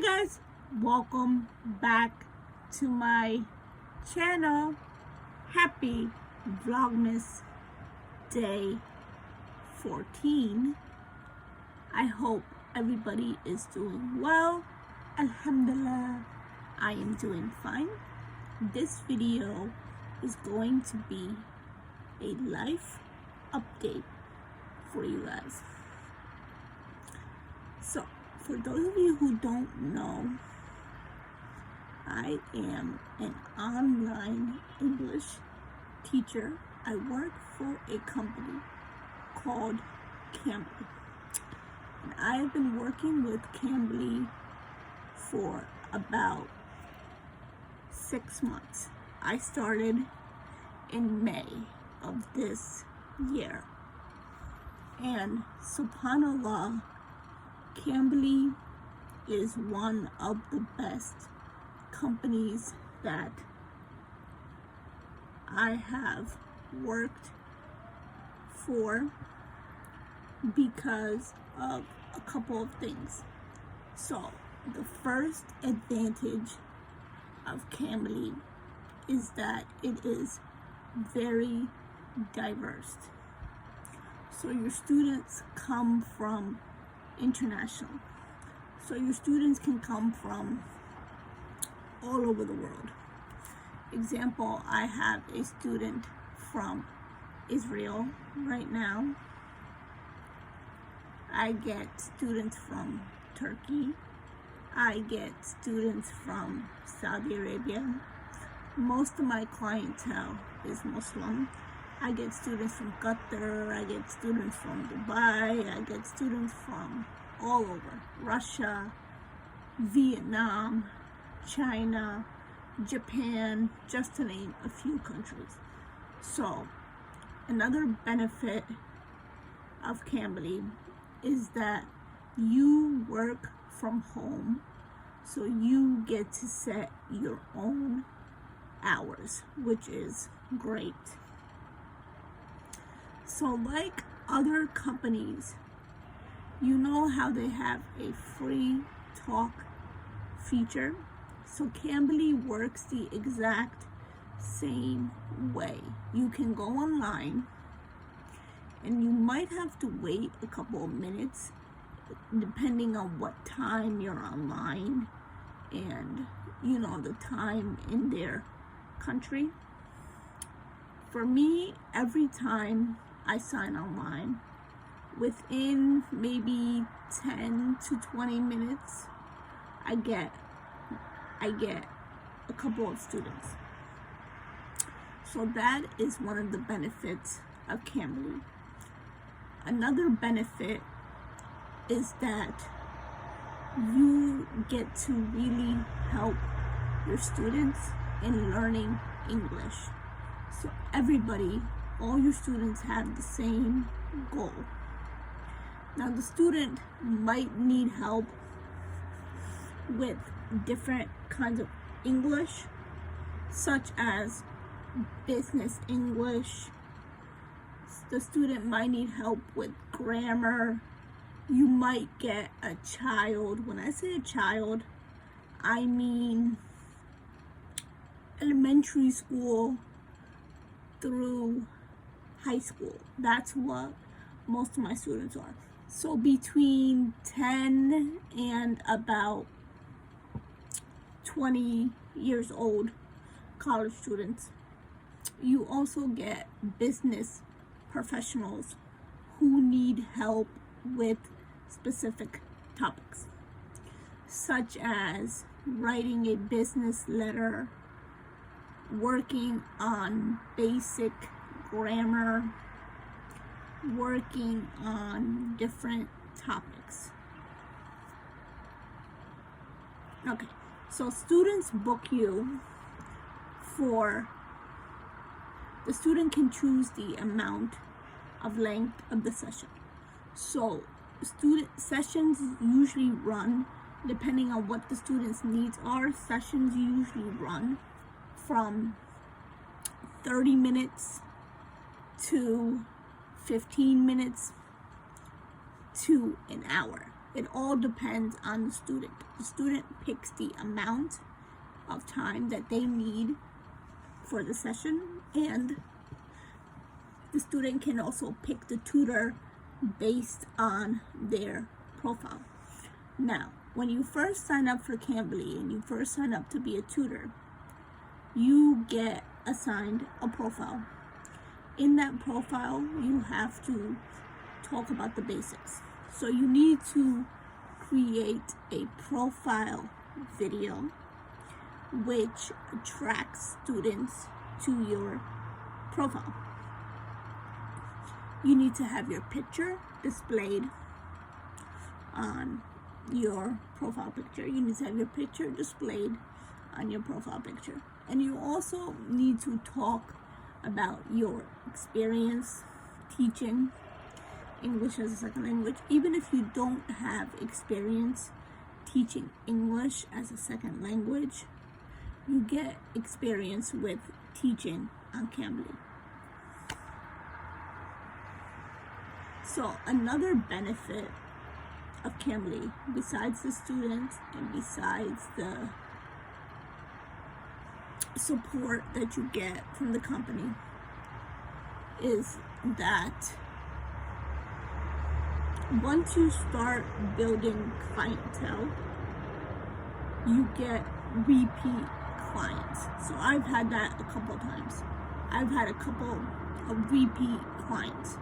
Hi guys, welcome back to my channel. Happy Vlogmas Day 14. I hope everybody is doing well. Alhamdulillah, I am doing fine. This video is going to be a life update for you guys. So, for those of you who don't know, I am an online English teacher. I work for a company called Cambly. And I have been working with Cambly for about 6 months. I started in May of this year. And subhanAllah, Cambly is one of the best companies that I have worked for because of a couple of things. So, the first advantage of Cambly is that it is very diverse. So your students come from international. So your students can come from all over the world. Example, I have a student from Israel right now. I get students from Turkey. I get students from Saudi Arabia. Most of my clientele is Muslim. I get students from Qatar, I get students from Dubai, I get students from all over. Russia, Vietnam, China, Japan, just to name a few countries. So, another benefit of Cambly is that you work from home, so you get to set your own hours, which is great. So like other companies, you know how they have a free talk feature? So Cambly works the exact same way. You can go online and you might have to wait a couple of minutes depending on what time you're online and the time in their country. For me, every time I sign online, within maybe 10 to 20 minutes, I get a couple of students. So that is one of the benefits of Cambly. Another benefit is that you get to really help your students in learning English. So everybody, all your students have the same goal. Now the student might need help with different kinds of English, such as business English. The student might need help with grammar. You might get a child. When I say a child, I mean elementary school through high school. That's what most of my students are. So between 10 and about 20 years old college students. You also get business professionals who need help with specific topics, such as writing a business letter, working on basic grammar, working on different topics. Okay, so students book you for, the student can choose the amount of length of the session. So student sessions usually run, depending on what the student's needs are, sessions usually run from 30 minutes to 15 minutes to an hour. It all depends on the student. The student picks the amount of time that they need for the session, and the student can also pick the tutor based on their profile. Now, when you first sign up for Cambly and you first sign up to be a tutor, you get assigned a profile. In that profile, you have to talk about the basics. So you need to create a profile video which attracts students to your profile. You need to have your picture displayed on your profile picture. You need to have your picture displayed on your profile picture. And you also need to talk about your experience teaching English as a second language. Even if you don't have experience teaching English as a second language, you get experience with teaching on Cambly. So another benefit of Cambly, besides the students and besides the support that you get from the company, is that once you start building clientele, you get repeat clients. So I've had that a couple of times. I've had a couple of repeat clients.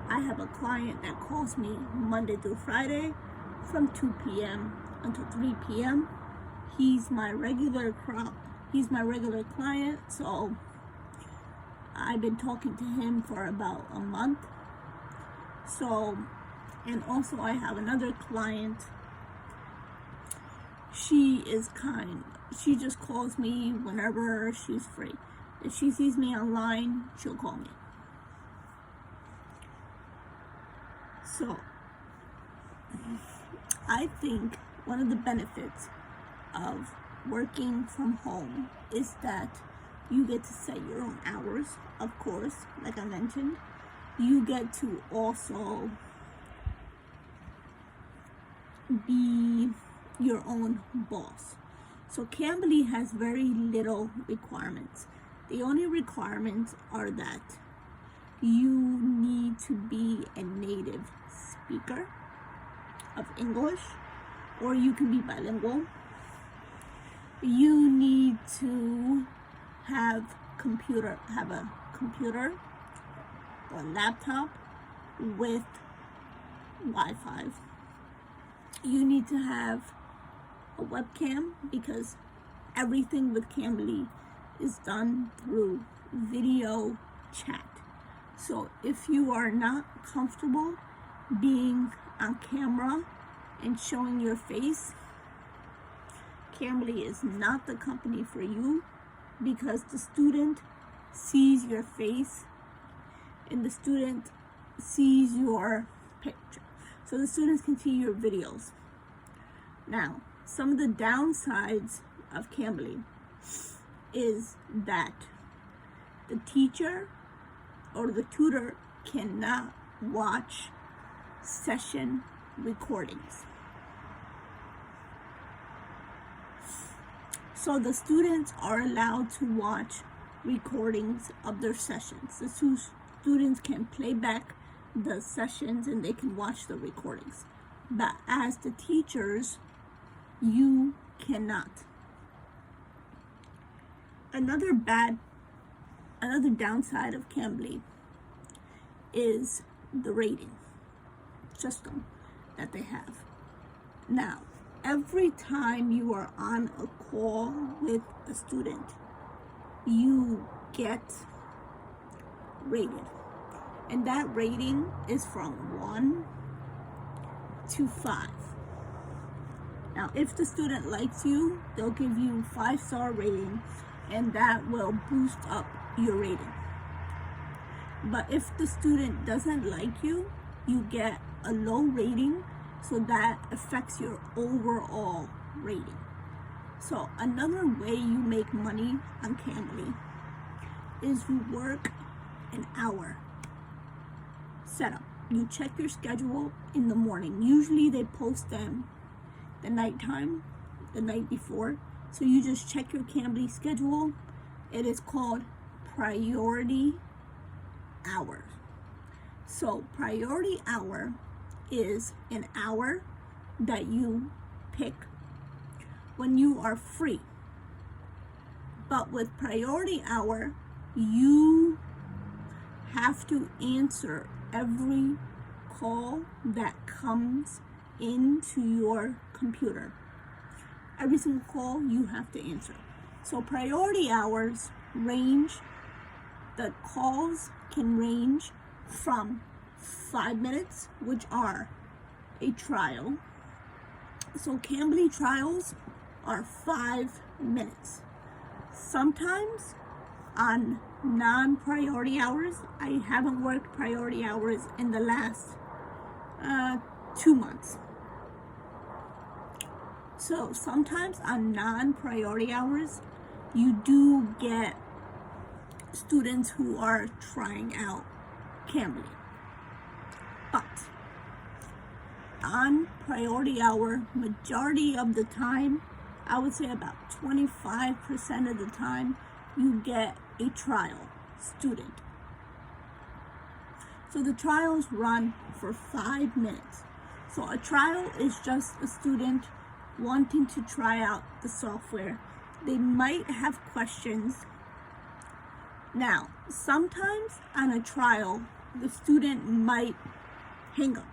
I have a client that calls me Monday through Friday from 2 p.m. until 3 p.m. He's my regular client, so I've been talking to him for about a month. So, and also I have another client. She is kind. She just calls me whenever she's free. If she sees me online, she'll call me. So, I think one of the benefits of working from home is that you get to set your own hours, of course, like I mentioned. You get to also be your own boss. So Cambly has very little requirements. The only requirements are that you need to be a native speaker of English, or you can be bilingual. You need to have a computer or laptop with Wi-Fi. You need to have a webcam because everything with Cambly is done through video chat. So if you are not comfortable being on camera and showing your face, Cambly is not the company for you, because the student sees your face and the student sees your picture. So the students can see your videos. Now, some of the downsides of Cambly is that the teacher or the tutor cannot watch session recordings. So the students are allowed to watch recordings of their sessions. The students can play back the sessions and they can watch the recordings. But as the teachers, you cannot. Another downside of Cambly is the rating system that they have. Now, every time you are on a call with a student, you get rated. And that rating is from 1 to 5. Now, if the student likes you, they'll give you 5-star rating, and that will boost up your rating. But if the student doesn't like you, you get a low rating, so that affects your overall rating. So another way you make money on Cambly is you work an hour setup. you check your schedule in the morning. Usually they post them the nighttime, the night before. So you just check your Cambly schedule. It is called priority hour. So priority hour is an hour that you pick when you are free. But with priority hour, you have to answer every call that comes into your computer. Every single call you have to answer. So priority hours range, the calls can range from 5 minutes, which are a trial. So Cambly trials are 5 minutes. Sometimes on non-priority hours, I haven't worked priority hours in the last 2 months. So sometimes on non-priority hours, you do get students who are trying out Cambly. But on priority hour, majority of the time, I would say about 25% of the time, you get a trial student. So the trials run for 5 minutes. So a trial is just a student wanting to try out the software. They might have questions. Now, sometimes on a trial, the student might hang up,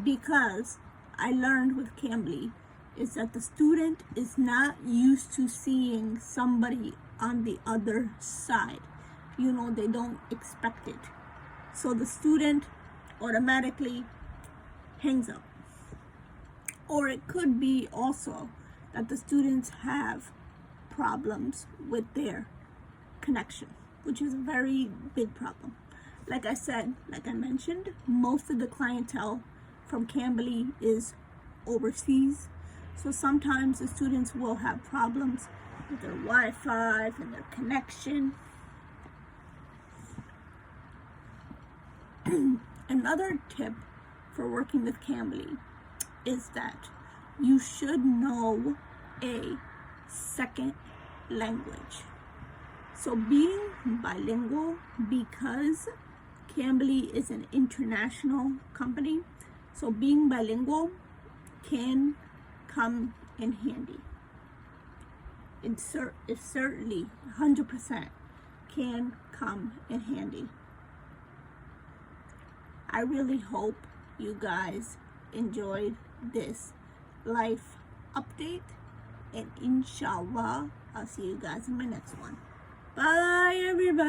because I learned with Cambly is that the student is not used to seeing somebody on the other side. You know, they don't expect it. So the student automatically hangs up. Or it could be also that the students have problems with their connection, which is a very big problem. Like I mentioned, most of the clientele from Cambly is overseas. So sometimes the students will have problems with their Wi-Fi and their connection. Another tip for working with Cambly is that you should know a second language. So being bilingual, because Cambly is an international company, so being bilingual can come in handy. It certainly 100% can come in handy. I really hope you guys enjoyed this life update, and inshallah, I'll see you guys in my next one. Bye, everybody.